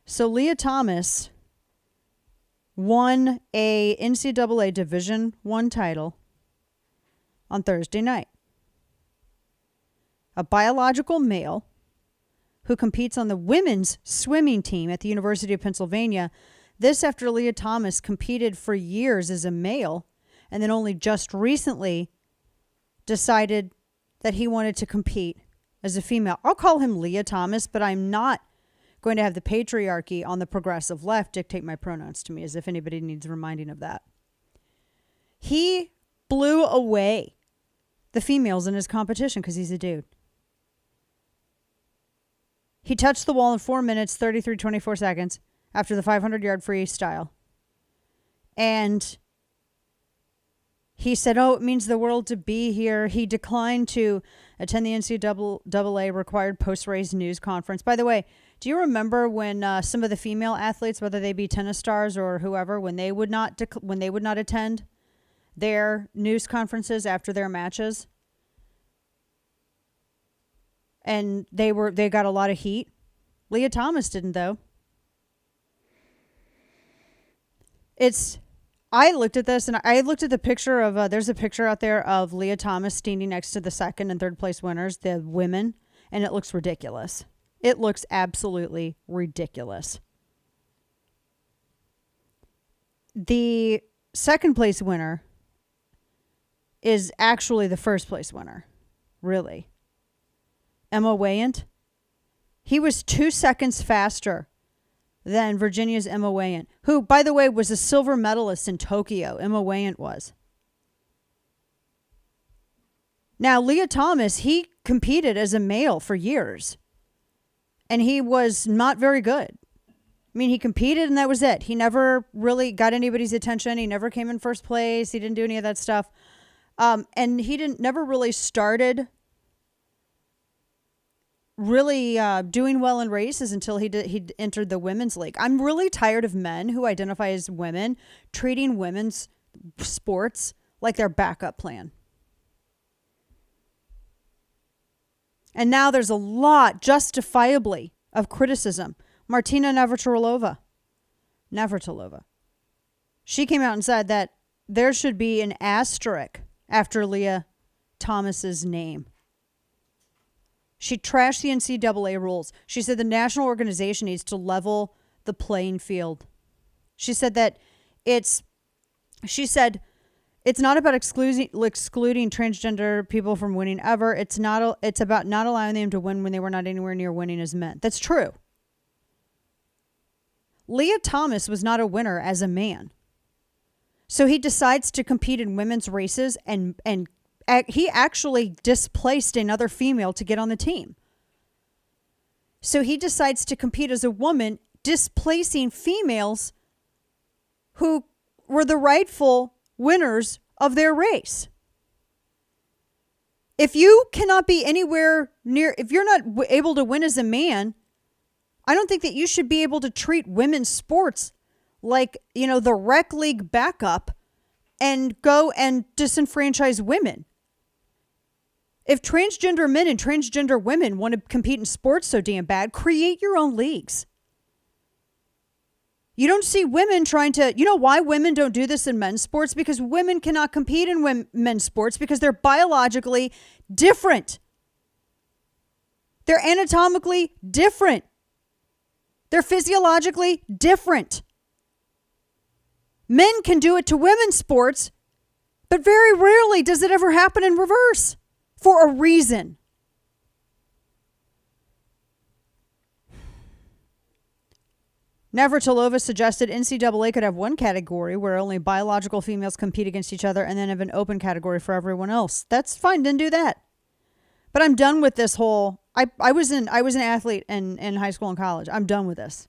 So Lia Thomas won a NCAA Division I title on Thursday night. A biological male who competes on the women's swimming team at the University of Pennsylvania. This after Lia Thomas competed for years as a male and then only just recently decided that he wanted to compete as a female. I'll call him Lia Thomas, but I'm not going to have the patriarchy on the progressive left dictate my pronouns to me, as if anybody needs reminding of that. He blew away the females in his competition because he's a dude. He touched the wall in 4 minutes, 33.24 seconds after the 500-yard freestyle. And he said, it means the world to be here. He declined to attend the NCAA required post-race news conference. By the way, do you remember when some of the female athletes, whether they be tennis stars or whoever, when they would not attend their news conferences after their matches? And they got a lot of heat. Lia Thomas didn't, though. I looked at this and I looked at the picture of, there's a picture out there of Lia Thomas standing next to the second and third place winners, the women, and it looks ridiculous. It looks absolutely ridiculous. The second place winner is actually the first place winner, really. Emma Weyant. He was 2 seconds faster than Virginia's Emma Weyant, who, by the way, was a silver medalist in Tokyo. Emma Weyant was. Now, Lia Thomas, he competed as a male for years, and he was not very good. I mean, he competed, and that was it. He never really got anybody's attention. He never came in first place. He didn't do any of that stuff. And he never really started really doing well in races until he entered the women's league. I'm really tired of men who identify as women treating women's sports like their backup plan. And now there's a lot, justifiably, of criticism. Martina Navratilova. She came out and said that there should be an asterisk after Lia Thomas's name. She trashed the NCAA rules. She said the national organization needs to level the playing field. She said that it's not about excluding transgender people from winning ever. It's about not allowing them to win when they were not anywhere near winning as men. That's true. Lia Thomas was not a winner as a man. So he decides to compete in women's races and he actually displaced another female to get on the team. So he decides to compete as a woman, displacing females who were the rightful winners of their race. If you cannot be anywhere near, if you're not able to win as a man, I don't think that you should be able to treat women's sports like, the rec league backup and go and disenfranchise women. If transgender men and transgender women want to compete in sports so damn bad, create your own leagues. You don't see women trying to, why women don't do this in men's sports? Because women cannot compete in men's sports because they're biologically different. They're anatomically different. They're physiologically different. Men can do it to women's sports, but very rarely does it ever happen in reverse. For a reason. Navratilova suggested NCAA could have one category where only biological females compete against each other and then have an open category for everyone else. That's fine, then do that. But I'm done with this whole, I was an athlete in high school and college. I'm done with this.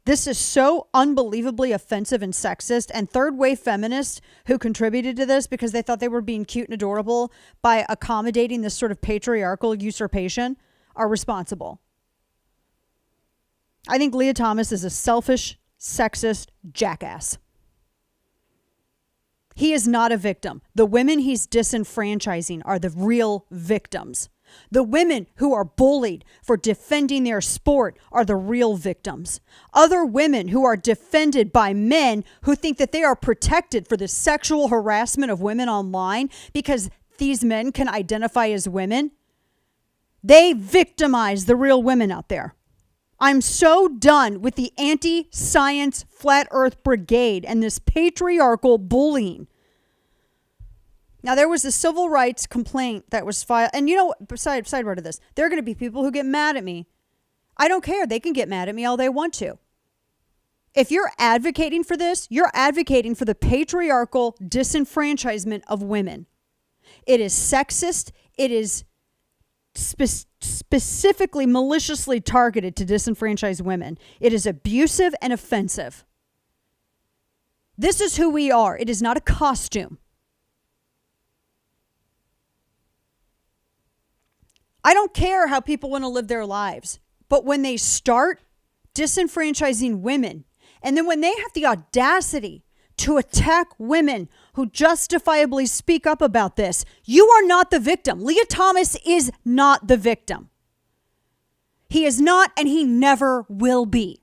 This is so unbelievably offensive and sexist, and third-wave feminists who contributed to this because they thought they were being cute and adorable by accommodating this sort of patriarchal usurpation are responsible. I think Lia Thomas is a selfish, sexist jackass. He is not a victim. The women he's disenfranchising are the real victims. The women who are bullied for defending their sport are the real victims. Other women who are defended by men who think that they are protected for the sexual harassment of women online because these men can identify as women, they victimize the real women out there. I'm so done with the anti-science flat earth brigade and this patriarchal bullying. Now, there was a civil rights complaint that was filed. And you know, sidebar to this, there are going to be people who get mad at me. I don't care. They can get mad at me all they want to. If you're advocating for this, you're advocating for the patriarchal disenfranchisement of women. It is sexist. It is specifically maliciously targeted to disenfranchise women. It is abusive and offensive. This is who we are. It is not a costume. I don't care how people want to live their lives, but when they start disenfranchising women, and then when they have the audacity to attack women who justifiably speak up about this, you are not the victim. Lia Thomas is not the victim. He is not, and he never will be.